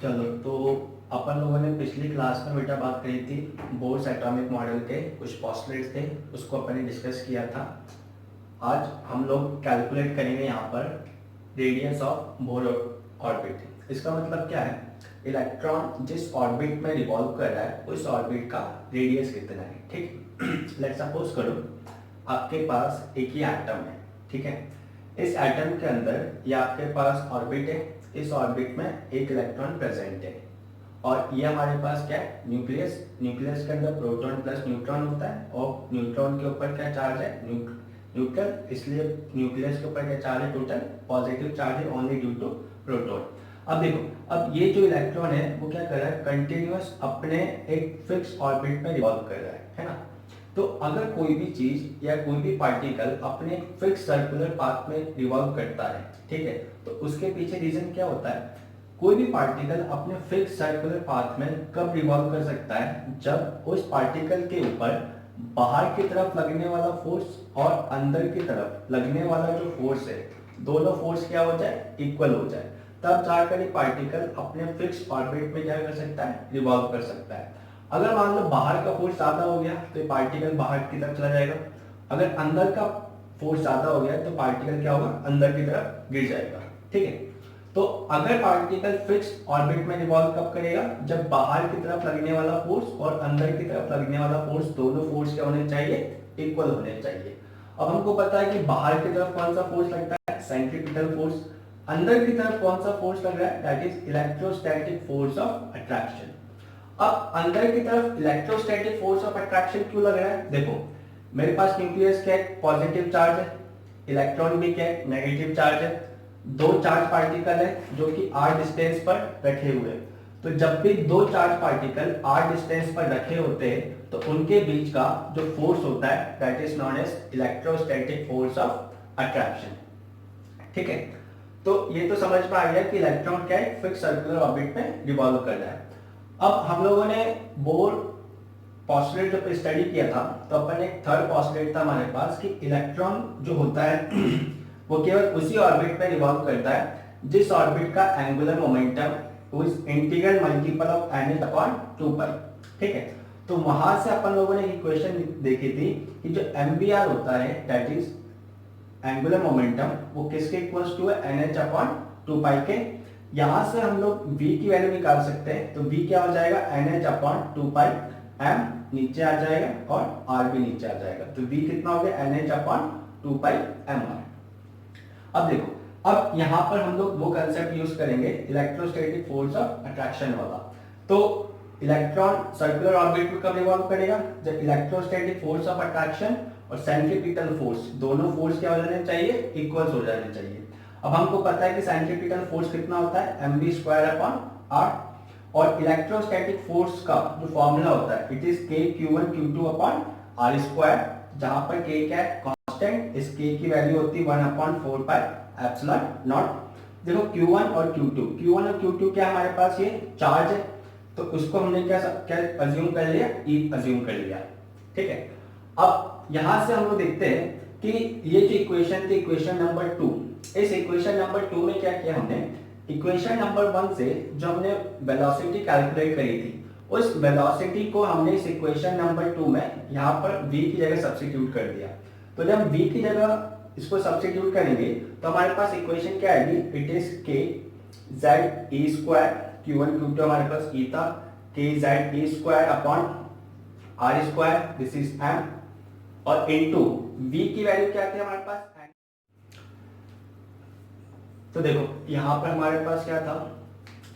चलो तो अपन लोगों ने पिछली क्लास में बेटा बात करी थी बोर्स एटॉमिक मॉडल के कुछ पॉस्टुलेट्स थे, उसको अपन ने डिस्कस किया था। आज हम लोग कैलकुलेट करेंगे यहाँ पर रेडियस ऑफ बोर ऑर्बिट। इसका मतलब क्या है, इलेक्ट्रॉन जिस ऑर्बिट में रिवॉल्व कर रहा है उस ऑर्बिट का रेडियस कितना है। ठीक लेट सपोज करो आपके पास एक ही एटम है, ठीक है। इस एटम के अंदर ये आपके पास ऑर्बिट है, इस ऑर्बिट में एक इलेक्ट्रॉन प्रेजेंट है और ये हमारे पास क्या है, न्यूक्लियस। न्यूक्लियस के अंदर प्रोटॉन प्लस न्यूट्रॉन होता है और न्यूट्रॉन के ऊपर क्या चार्ज है, न्यूट्रल, इसलिए न्यूक्लियस के ऊपर क्या चार्ज है, टोटल पॉजिटिव चार्ज है ओनली ड्यू टू प्रोटॉन। अब देखो, अब ये जो इलेक्ट्रॉन है वो क्या कर रहा है, कंटिन्यूअस अपने एक फिक्स ऑर्बिट में रिवॉल्व कर रहा है ना। तो अगर कोई भी चीज या कोई भी पार्टिकल अपने फिक्स सर्कुलर पाथ में रिवॉल्व करता है, ठीक है, तो उसके पीछे रीजन क्या होता है। कोई भी पार्टिकल अपने फिक्स सर्कुलर पाथ में कब रिवॉल्व कर सकता है, जब उस पार्टिकल के ऊपर बाहर की तरफ लगने वाला फोर्स और अंदर की तरफ लगने वाला जो फोर्स है, दोनों फोर्स क्या हो जाए, इक्वल हो जाए। तब जाकर ये पार्टिकल अपने फिक्स ऑर्बिट में क्या कर सकता है, रिवॉल्व कर सकता है। अगर मान लो बाहर का फोर्स ज्यादा हो गया तो ये पार्टिकल बाहर की तरफ चला जाएगा। अगर अंदर का फोर्स ज्यादा हो गया तो पार्टिकल क्या होगा, अंदर की तरफ गिर जाएगा। ठीक है, तो अगर पार्टिकल फिक्स ऑर्बिट में रिवॉल्व कब करेगा, जब बाहर की तरफ लगने वाला फोर्स और अंदर की तरफ लगने वाला फोर्स, दोनों फोर्स क्या होने चाहिए, इक्वल होने चाहिए। अब हमको पता है कि बाहर की तरफ कौन सा फोर्स लगता है, सेंट्रीपिटल फोर्स। अंदर की तरफ कौन सा फोर्स लग रहा है, that is electrostatic force of attraction. अब अंदर की तरफ इलेक्ट्रोस्टैटिक फोर्स ऑफ अट्रैक्शन क्यों लग रहा है, देखो मेरे पास न्यूक्लियस क्या है, पॉजिटिव चार्ज है, इलेक्ट्रॉन भी क्या है, नेगेटिव चार्ज है। दो चार्ज पार्टिकल है जो कि r डिस्टेंस पर रखे हुए हैं। तो जब भी दो चार्ज पार्टिकल r डिस्टेंस पर रखे होते हैं तो उनके बीच का जो फोर्स होता है that is known as electrostatic force of attraction. ठीक है, तो ये तो समझ में आ गया कि इलेक्ट्रॉन क्या है, फिक्स सर्कुलर ऑर्बिट में रिवॉल्व कर रहा है। अब हम लोगों ने बोर पॉस्टुलेट जब स्टडी किया था तो अपन एक थर्ड पॉस्टुलेट था हमारे पास कि इलेक्ट्रॉन जो होता है वो केवल उसी ऑर्बिट में रिवॉल्व करता है जिस ऑर्बिट का angular momentum is integral multiple of nh upon 2π। ठीक है, तो वहां से अपन लोगों ने इक्वेशन देखी थी कि जो एम्बियर होता है दैट इज एंगुलर मोमेंटम, वो किसके इक्वल्स टू है, nh अपॉन 2π के। यहां से हम लोग v की वैल्यू निकाल सकते हैं, तो v क्या हो जाएगा, nh अपॉन 2π, m नीचे आ जाएगा और r भी नीचे आ जाएगा। तो v कितना हो गया, nh अपॉन 2π mr। अब देखो, अब यहां पर हम लोग वो कंसेप्ट यूज करेंगे इलेक्ट्रोस्टैटिक फोर्स ऑफ अट्रैक्शन वाला। तो इलेक्ट्रॉन सर्कुलर ऑर्बिट में कब रिवॉल्व करेगा, जब इलेक्ट्रोस्टैटिक फोर्स ऑफ अट्रैक्शन और सेंट्रीपिटल फोर्स, दोनों फोर्स क्या हो जाने चाहिए, इक्वल्स हो जाने चाहिए। अब हमको पता है कि सेंट्रीपिटल फोर्स कितना होता है, mv स्क्वायर अपॉन r, और इलेक्ट्रोस्टैटिक फोर्स का जो फॉर्मूला होता है it is k q1 q2 upon r square, जहां पर k क्या है, कांस्टेंट, इस k की वैल्यू होती है 1/4π एप्सिलॉन नॉट। देखो Q1 और Q2 और Q2 क्या हमारे पास, ये चार्ज है, तो उसको हमने क्या अज्यूम कर लिया, E अज्यूम कर लिया। ठीक है, अब यहां से हम लोग देखते हैं कि ये जो इक्वेशन थी, इक्वेशन नंबर 2, इस इक्वेशन नंबर 2 में क्या किया हमने, इक्वेशन नंबर 1 से जो हमने वेलोसिटी कैलकुलेट करी थी उस वेलोसिटी को हमने इस इक्वेशन नंबर 2 में यहाँ पर v की जगह सब्स्टिट्यूट कर दिया। तो जब हम v की जगह इसको सब्स्टिट्यूट करेंगे तो हमारे पास इक्वेशन क्या आएगी, it is k z e square, q1 q2 हमारे पास e था, k z e square upon r square, this is m, और इनटू v की वैल्यू क्या थी हमारे पास। तो देखो यहाँ पर हमारे पास क्या था,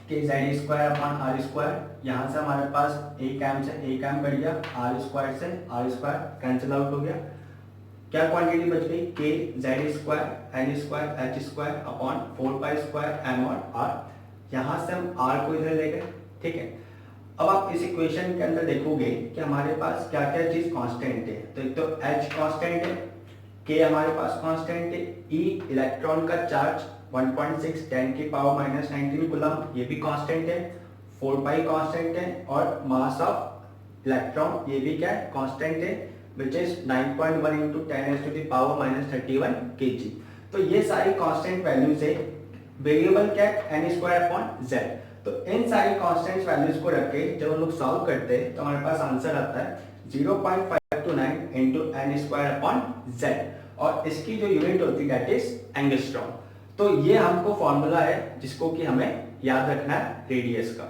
k z square upon r square, यहाँ से हमारे पास एक एम से एक एम कट गया, r स्क्वायर से r स्क्वायर कैंसिल आउट हो गया, क्या क्वांटिटी बच गई, k z square n square h square upon 4π square m और r। यहाँ से हम r को इधर ले गए। ठीक है, अब आप इस इक्वेशन के अंदर देखोगे कि हमारे पास क्या क्या चीज कांस्टेंट है। तो एक तो h कांस्टेंट है, k हमारे पास कांस्टेंट है, e इलेक्ट्रॉन का चार्ज 1.6 10 की पावर -19 कूलम ये भी कांस्टेंट है, 4π कांस्टेंट है, और मास ऑफ इलेक्ट्रॉन ये भी क्या है, कांस्टेंट है, which is 9.1 into 10 to the power -31 kg। तो ये सारी कांस्टेंट वैल्यूज है। वेरिएबल क्या है, n स्क्वायर अपॉन z। तो इन सारी कांस्टेंट्स वैल्यूज को रख के जब हम लोग सॉल्व करते हैं तो हमारे पास आंसर आता है 0.529 into N square upon Z और इसकी जो यूनिट होती है दैट इज एंगस्ट्रॉम। तो ये हमको फॉर्मूला है जिसको कि हमें याद रखना है रेडियस का।